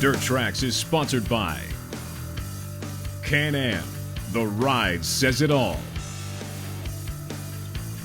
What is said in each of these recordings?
Dirt Trax is sponsored by Can-Am, the ride says it all.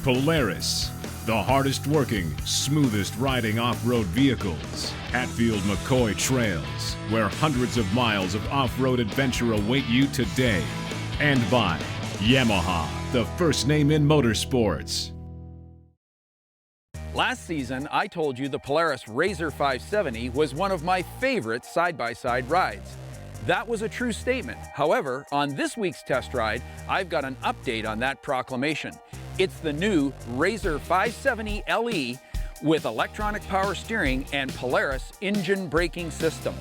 Polaris, the hardest working, smoothest riding off-road vehicles. Hatfield McCoy Trails, where hundreds of miles of off-road adventure await you today. And by Yamaha, the first name in motorsports. Last season, I told you the Polaris RZR 570 was one of my favorite side-by-side rides. That was a true statement. However, on this week's test ride, I've got an update on that proclamation. It's the new RZR 570 LE with electronic power steering and Polaris engine braking system.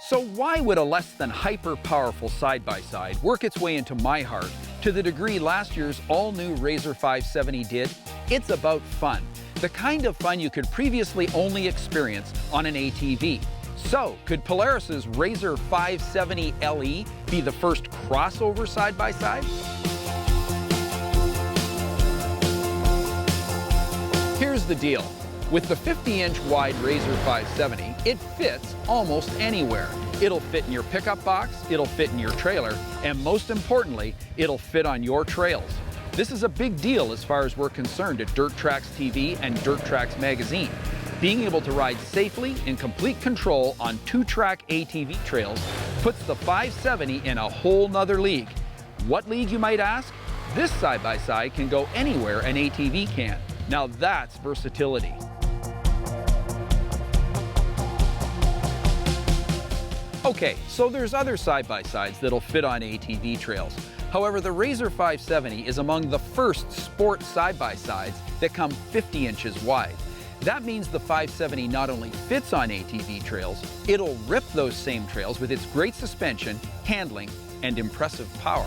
So why would a less than hyper-powerful side-by-side work its way into my heart to the degree last year's all-new RZR 570 did? It's about fun, the kind of fun you could previously only experience on an ATV. So, could Polaris's RZR 570 LE be the first crossover side-by-side? Here's the deal. With the 50-inch wide RZR 570, it fits almost anywhere. It'll fit in your pickup box, it'll fit in your trailer, and most importantly, it'll fit on your trails. This is a big deal as far as we're concerned at Dirt Trax TV and Dirt Trax Magazine. Being able to ride safely in complete control on two-track ATV trails puts the 570 in a whole nother league. What league, you might ask? This side-by-side can go anywhere an ATV can. Now that's versatility. Okay, so there's other side-by-sides that'll fit on ATV trails. However, the RZR 570 is among the first sport side-by-sides that come 50 inches wide. That means the 570 not only fits on ATV trails, it'll rip those same trails with its great suspension, handling, and impressive power.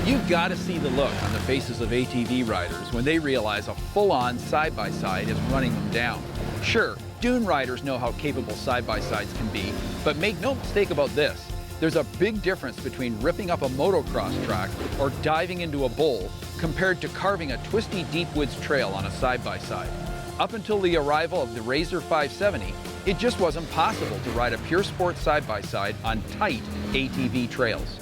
You've got to see the look on the faces of ATV riders when they realize a full-on side-by-side is running them down. Sure, dune riders know how capable side-by-sides can be, but make no mistake about this. There's a big difference between ripping up a motocross track or diving into a bowl compared to carving a twisty deep woods trail on a side-by-side. Up until the arrival of the RZR 570, it just wasn't possible to ride a pure sport side-by-side on tight ATV trails.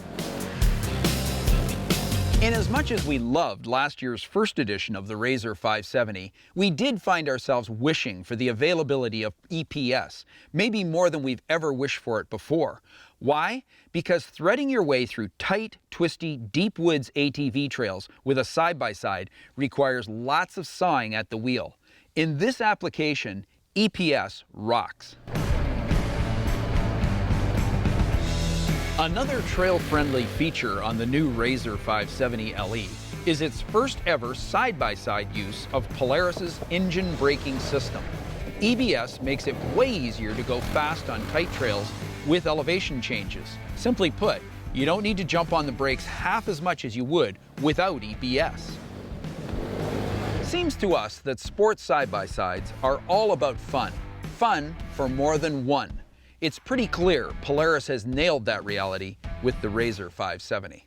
Inasmuch as we loved last year's first edition of the RZR 570, we did find ourselves wishing for the availability of EPS, maybe more than we've ever wished for it before. Why? Because threading your way through tight, twisty, deep woods ATV trails with a side-by-side requires lots of sawing at the wheel. In this application, EPS rocks. Another trail-friendly feature on the new RZR 570 LE is its first ever side-by-side use of Polaris's engine braking system. EBS makes it way easier to go fast on tight trails with elevation changes. Simply put, you don't need to jump on the brakes half as much as you would without EBS. Seems to us that sports side-by-sides are all about fun. Fun for more than one. It's pretty clear Polaris has nailed that reality with the RZR 570.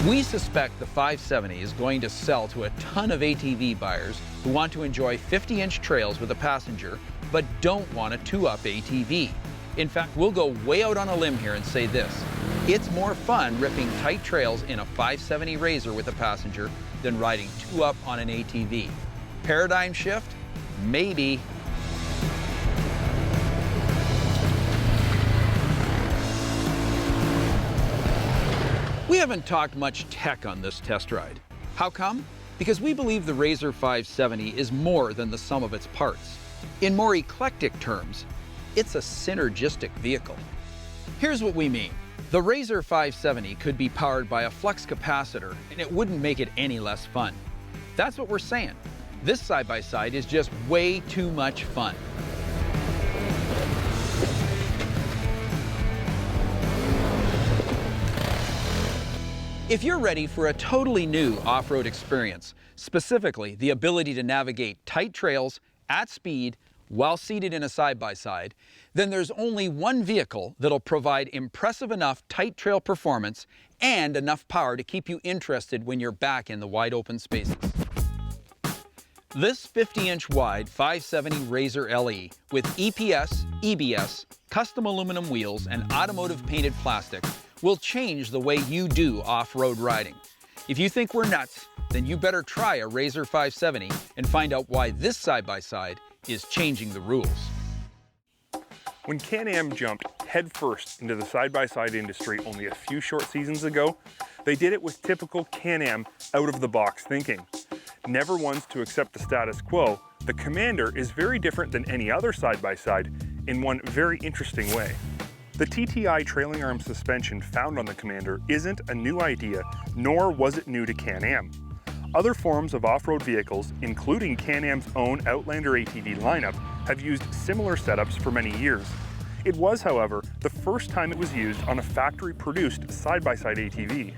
We suspect the 570 is going to sell to a ton of ATV buyers who want to enjoy 50-inch trails with a passenger, but don't want a two-up ATV. In fact, we'll go way out on a limb here and say this. It's more fun ripping tight trails in a 570 RZR with a passenger than riding two-up on an ATV. Paradigm shift? Maybe. We haven't talked much tech on this test ride. How come? Because we believe the RZR 570 is more than the sum of its parts. In more eclectic terms, it's a synergistic vehicle. Here's what we mean. The RZR 570 could be powered by a flux capacitor, and it wouldn't make it any less fun. That's what we're saying. This side-by-side is just way too much fun. If you're ready for a totally new off-road experience, specifically the ability to navigate tight trails at speed while seated in a side-by-side, then there's only one vehicle that'll provide impressive enough tight trail performance and enough power to keep you interested when you're back in the wide open spaces. This 50-inch wide 570 RZR LE with EPS, EBS, custom aluminum wheels, and automotive painted plastic will change the way you do off-road riding. If you think we're nuts, then you better try a RZR 570 and find out why this side-by-side is changing the rules. When Can-Am jumped headfirst into the side-by-side industry only a few short seasons ago, they did it with typical Can-Am out-of-the-box thinking. Never ones to accept the status quo, the Commander is very different than any other side-by-side in one very interesting way. The TTI trailing arm suspension found on the Commander isn't a new idea, nor was it new to Can-Am. Other forms of off-road vehicles, including Can-Am's own Outlander ATV lineup, have used similar setups for many years. It was, however, the first time it was used on a factory-produced side-by-side ATV.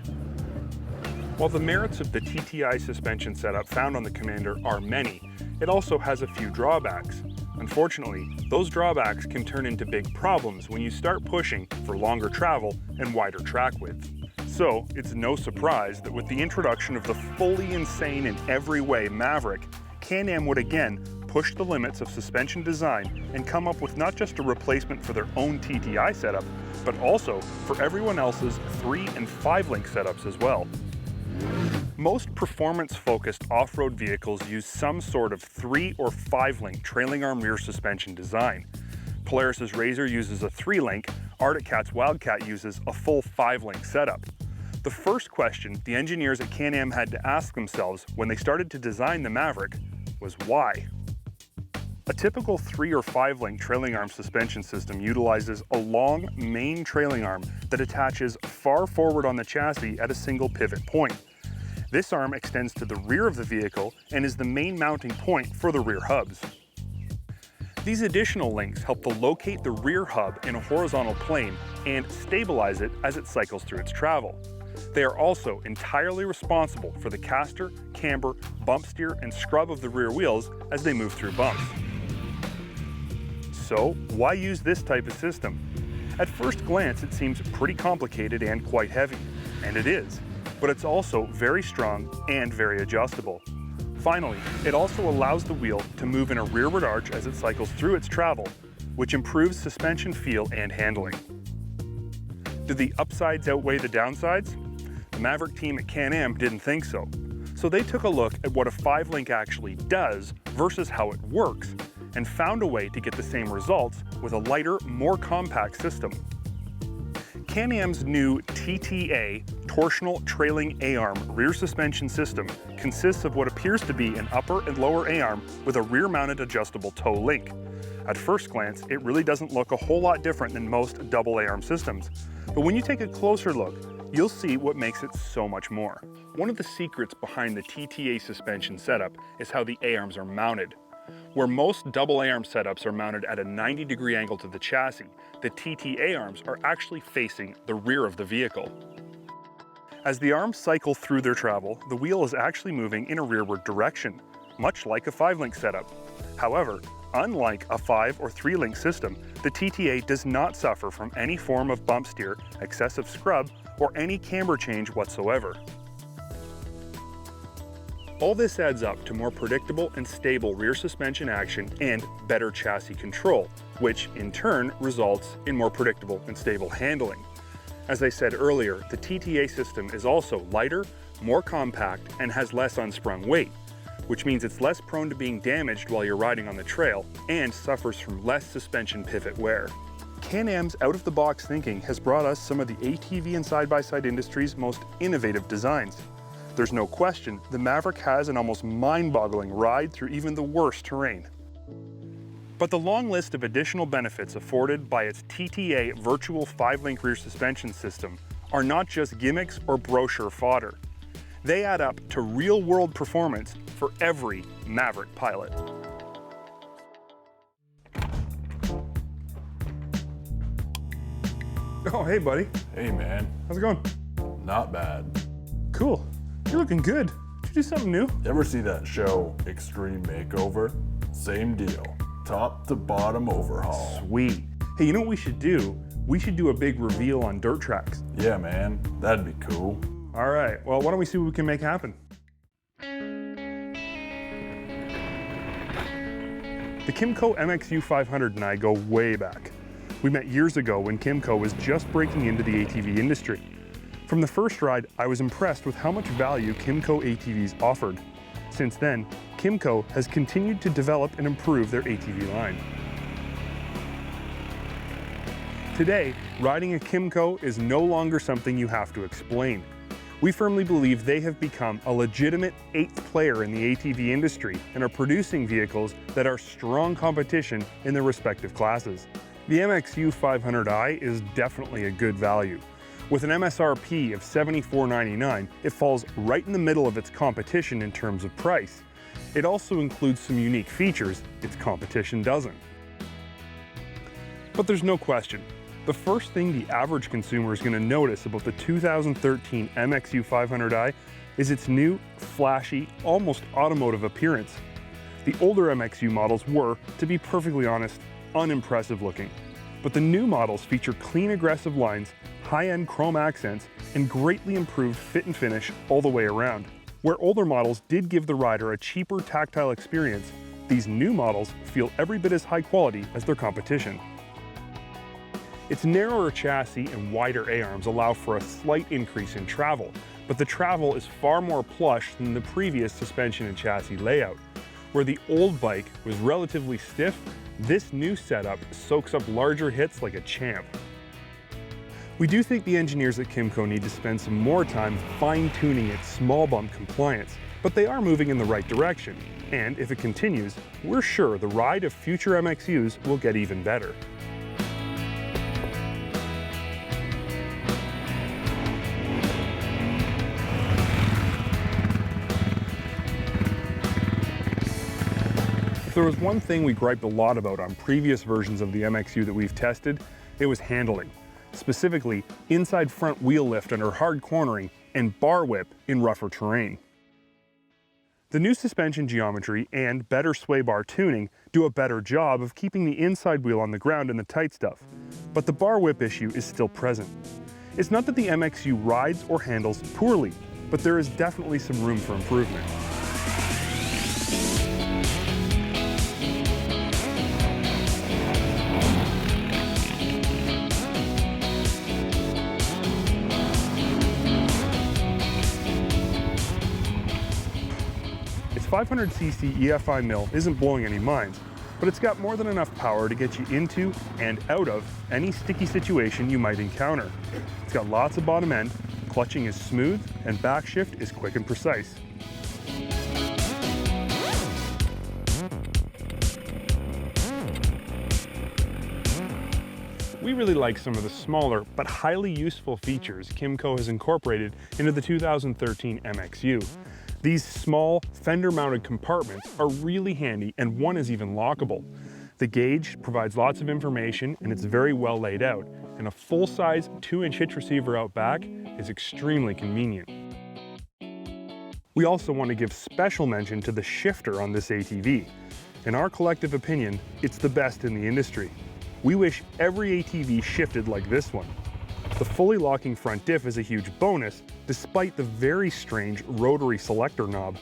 While the merits of the TTI suspension setup found on the Commander are many, it also has a few drawbacks. Unfortunately, those drawbacks can turn into big problems when you start pushing for longer travel and wider track width. So, it's no surprise that with the introduction of the fully insane in every way Maverick, Can-Am would again push the limits of suspension design and come up with not just a replacement for their own TTI setup, but also for everyone else's 3- and 5-link setups as well. Most performance-focused off-road vehicles use some sort of 3- or 5-link trailing arm rear suspension design. Polaris RZR uses a 3-link, Arctic Cat's Wildcat uses a full 5-link setup. The first question the engineers at Can-Am had to ask themselves when they started to design the Maverick was why? A typical 3- or 5-link trailing arm suspension system utilizes a long main trailing arm that attaches far forward on the chassis at a single pivot point. This arm extends to the rear of the vehicle and is the main mounting point for the rear hubs. These additional links help to locate the rear hub in a horizontal plane and stabilize it as it cycles through its travel. They are also entirely responsible for the caster, camber, bump steer, and scrub of the rear wheels as they move through bumps. So, why use this type of system? At first glance, it seems pretty complicated and quite heavy, and it is, but it's also very strong and very adjustable. Finally, it also allows the wheel to move in a rearward arch as it cycles through its travel, which improves suspension feel and handling. Do the upsides outweigh the downsides? The Maverick team at Can-Am didn't think so. So they took a look at what a 5-link actually does versus how it works, and found a way to get the same results with a lighter, more compact system. Can-Am's new TTA Torsional Trailing A-Arm rear suspension system consists of what appears to be an upper and lower A-arm with a rear-mounted adjustable toe link. At first glance, it really doesn't look a whole lot different than most double A-arm systems, but when you take a closer look, you'll see what makes it so much more. One of the secrets behind the TTA suspension setup is how the A-arms are mounted. Where most double A-arm setups are mounted at a 90-degree angle to the chassis, the TTA arms are actually facing the rear of the vehicle. As the arms cycle through their travel, the wheel is actually moving in a rearward direction, much like a 5-link setup. However, unlike a 5- or 3-link system, the TTA does not suffer from any form of bump steer, excessive scrub, or any camber change whatsoever. All this adds up to more predictable and stable rear suspension action and better chassis control, which in turn results in more predictable and stable handling. As I said earlier, the TTA system is also lighter, more compact, and has less unsprung weight, which means it's less prone to being damaged while you're riding on the trail and suffers from less suspension pivot wear. Can-Am's out-of-the-box thinking has brought us some of the ATV and side-by-side industry's most innovative designs. There's no question the Maverick has an almost mind-boggling ride through even the worst terrain. But the long list of additional benefits afforded by its TTA virtual 5-link rear suspension system are not just gimmicks or brochure fodder. They add up to real-world performance for every Maverick pilot. Oh, hey buddy. Hey man. How's it going? Not bad. Cool. You're looking good. Did you do something new? Ever see that show, Extreme Makeover? Same deal. top to bottom overhaul. Sweet. Hey, you know what we should do? We should do a big reveal on dirt tracks. Yeah, man, that'd be cool. All right, well, why don't we see what we can make happen? The Kymco MXU 500 and I go way back. We met years ago when Kymco was just breaking into the ATV industry. From the first ride, I was impressed with how much value Kymco ATVs offered. Since then, Kymco has continued to develop and improve their ATV line. Today, riding a Kymco is no longer something you have to explain. We firmly believe they have become a legitimate 8th player in the ATV industry and are producing vehicles that are strong competition in their respective classes. The MXU 500i is definitely a good value. With an MSRP of $74.99, it falls right in the middle of its competition in terms of price. It also includes some unique features its competition doesn't. But there's no question, the first thing the average consumer is going to notice about the 2013 MXU 500i is its new, flashy, almost automotive appearance. The older MXU models were, to be perfectly honest, unimpressive looking. But the new models feature clean, aggressive lines, high-end chrome accents, and greatly improved fit and finish all the way around. Where older models did give the rider a cheaper tactile experience, these new models feel every bit as high quality as their competition. Its narrower chassis and wider A-arms allow for a slight increase in travel, but the travel is far more plush than the previous suspension and chassis layout. Where the old bike was relatively stiff, this new setup soaks up larger hits like a champ. We do think the engineers at Kymco need to spend some more time fine-tuning its small bump compliance, but they are moving in the right direction. And if it continues, we're sure the ride of future MXUs will get even better. If there was one thing we griped a lot about on previous versions of the MXU that we've tested, it was handling. Specifically, inside front wheel lift under hard cornering and bar whip in rougher terrain. The new suspension geometry and better sway bar tuning do a better job of keeping the inside wheel on the ground in the tight stuff, but the bar whip issue is still present. It's not that the MXU rides or handles poorly, but there is definitely some room for improvement. Its 500cc EFI mill isn't blowing any minds, but it's got more than enough power to get you into and out of any sticky situation you might encounter. It's got lots of bottom end, clutching is smooth, and back shift is quick and precise. We really like some of the smaller but highly useful features Kymco has incorporated into the 2013 MXU. These small, fender-mounted compartments are really handy, and one is even lockable. The gauge provides lots of information and it's very well laid out, and a full-size 2-inch hitch receiver out back is extremely convenient. We also want to give special mention to the shifter on this ATV. In our collective opinion, it's the best in the industry. We wish every ATV shifted like this one. The fully locking front diff is a huge bonus, despite the very strange rotary selector knob.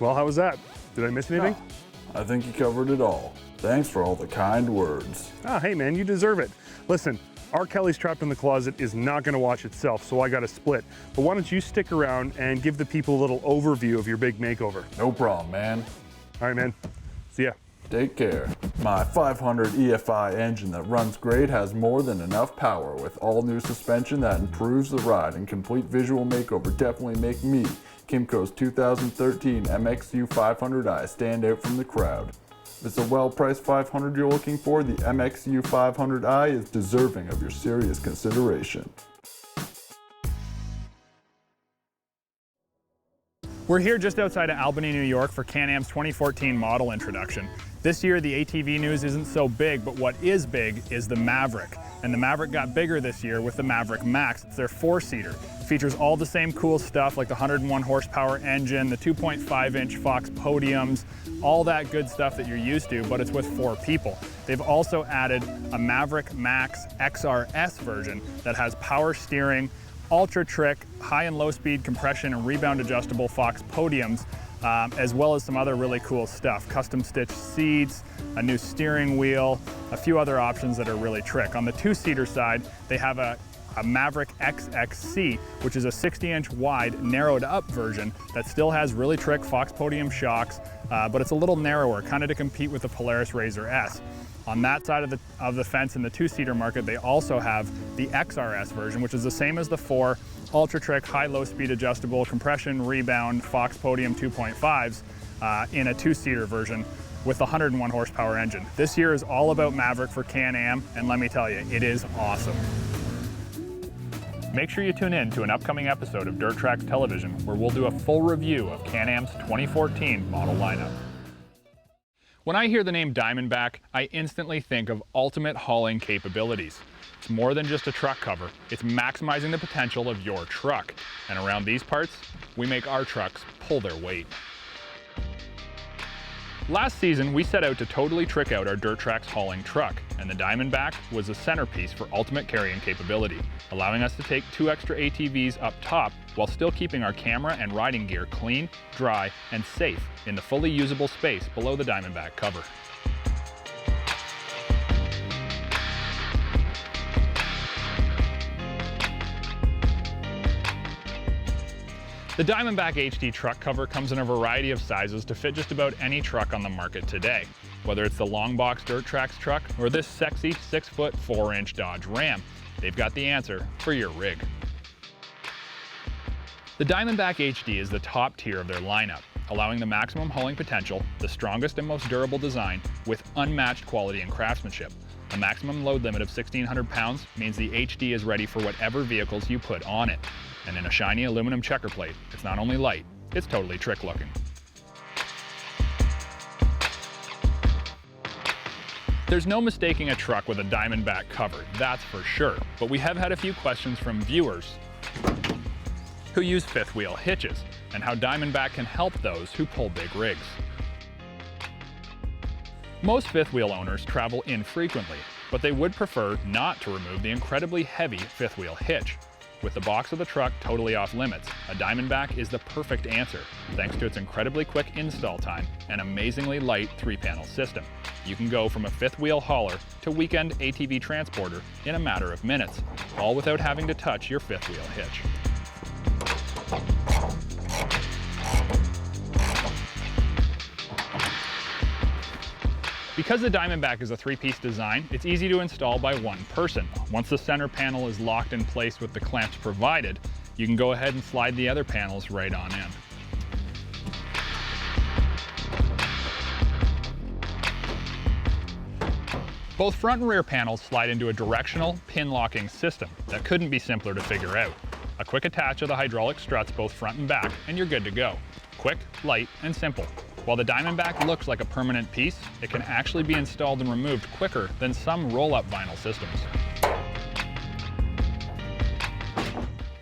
Well, how was that? Did I miss anything? I think you covered it all. Thanks for all the kind words. Ah, hey man, you deserve it. Listen, R. Kelly's Trapped in the Closet is not gonna watch itself, so I gotta split. But why don't you stick around and give the people a little overview of your big makeover? No problem, man. All right, man. See ya. Take care. My 500 EFI engine that runs great has more than enough power with all new suspension that improves the ride, and complete visual makeover definitely make me, Kymco's 2013 MXU 500i, stand out from the crowd. If it's a well-priced 500 you're looking for, the MXU 500i is deserving of your serious consideration. We're here just outside of Albany, New York for Can-Am's 2014 model introduction. This year, the ATV news isn't so big, but what is big is the Maverick. And the Maverick got bigger this year with the Maverick Max. It's their 4-seater. Features all the same cool stuff like the 101 horsepower engine, the 2.5-inch Fox podiums, all that good stuff that you're used to, but it's with 4 people. They've also added a Maverick Max XRS version that has power steering, ultra trick, high and low speed compression and rebound adjustable Fox podiums, as well as some other really cool stuff. Custom stitched seats, a new steering wheel, a few other options that are really trick. On the 2-seater side, they have a Maverick XXC, which is a 60-inch wide, narrowed up version that still has really trick Fox podium shocks, but it's a little narrower, kind of to compete with the Polaris RZR. On that side of the fence in the 2-seater market, they also have the XRS version, which is the same as the 4, ultra trick, high low speed adjustable, compression, rebound, Fox podium 2.5s in a 2-seater version with the 101 horsepower engine. This year is all about Maverick for Can-Am, and let me tell you, it is awesome. Make sure you tune in to an upcoming episode of Dirt Trax Television, where we'll do a full review of Can-Am's 2014 model lineup. When I hear the name Diamondback, I instantly think of ultimate hauling capabilities. It's more than just a truck cover, it's maximizing the potential of your truck. And around these parts, we make our trucks pull their weight. Last season, we set out to totally trick out our Dirt Trax hauling truck, and the Diamondback was a centerpiece for ultimate carrying capability, allowing us to take 2 extra ATVs up top while still keeping our camera and riding gear clean, dry, and safe in the fully usable space below the Diamondback cover. The Diamondback HD truck cover comes in a variety of sizes to fit just about any truck on the market today. Whether it's the long box Dirt Trax truck or this sexy 6-foot 4-inch Dodge Ram, they've got the answer for your rig. The Diamondback HD is the top tier of their lineup, allowing the maximum hauling potential, the strongest and most durable design, with unmatched quality and craftsmanship. A maximum load limit of 1,600 pounds means the HD is ready for whatever vehicles you put on it. And in a shiny aluminum checker plate, it's not only light, it's totally trick looking. There's no mistaking a truck with a Diamondback cover, that's for sure, but we have had a few questions from viewers who use 5th wheel hitches, and how Diamondback can help those who pull big rigs. Most 5th wheel owners travel infrequently, but they would prefer not to remove the incredibly heavy 5th wheel hitch. With the box of the truck totally off limits, a Diamondback is the perfect answer, thanks to its incredibly quick install time and amazingly light 3-panel system. You can go from a 5th wheel hauler to weekend ATV transporter in a matter of minutes, all without having to touch your 5th wheel hitch. Because the Diamondback is a 3-piece design, it's easy to install by one person. Once the center panel is locked in place with the clamps provided, you can go ahead and slide the other panels right on in. Both front and rear panels slide into a directional pin locking system that couldn't be simpler to figure out. A quick attach of the hydraulic struts both front and back, and you're good to go. Quick, light, and simple. While the Diamondback looks like a permanent piece, it can actually be installed and removed quicker than some roll-up vinyl systems.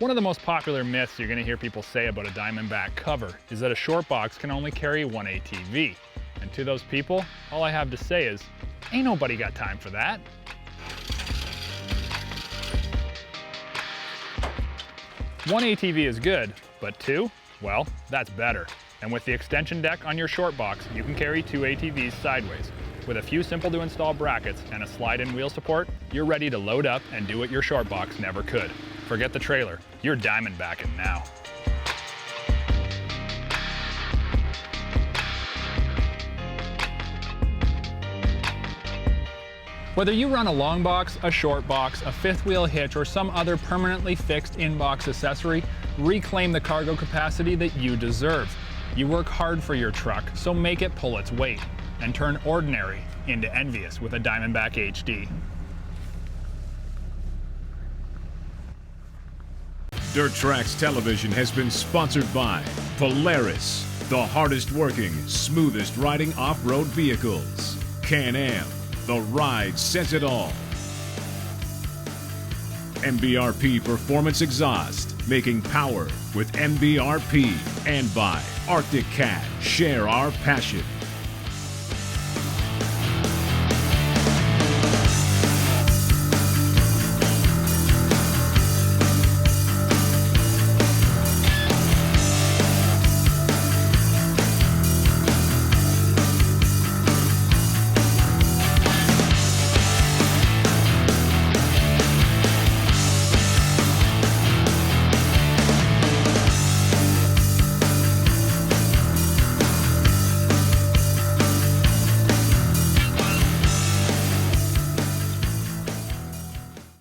One of the most popular myths you're going to hear people say about a Diamondback cover is that a short box can only carry one ATV. And to those people, all I have to say is, ain't nobody got time for that. One ATV is good, but 2? Well, that's better. And with the extension deck on your short box, you can carry 2 ATVs sideways. With a few simple to install brackets and a slide-in wheel support, you're ready to load up and do what your short box never could. Forget the trailer, you're Diamondbacking now. Whether you run a long box, a short box, a 5th wheel hitch, or some other permanently fixed in-box accessory, reclaim the cargo capacity that you deserve. You work hard for your truck, so make it pull its weight, and turn ordinary into envious with a Diamondback HD. Dirt Trax Television has been sponsored by Polaris, the hardest working, smoothest riding off-road vehicles. Can-Am, the ride says it all. MBRP Performance Exhaust, making power with MBRP. And by Arctic Cat, share our passion.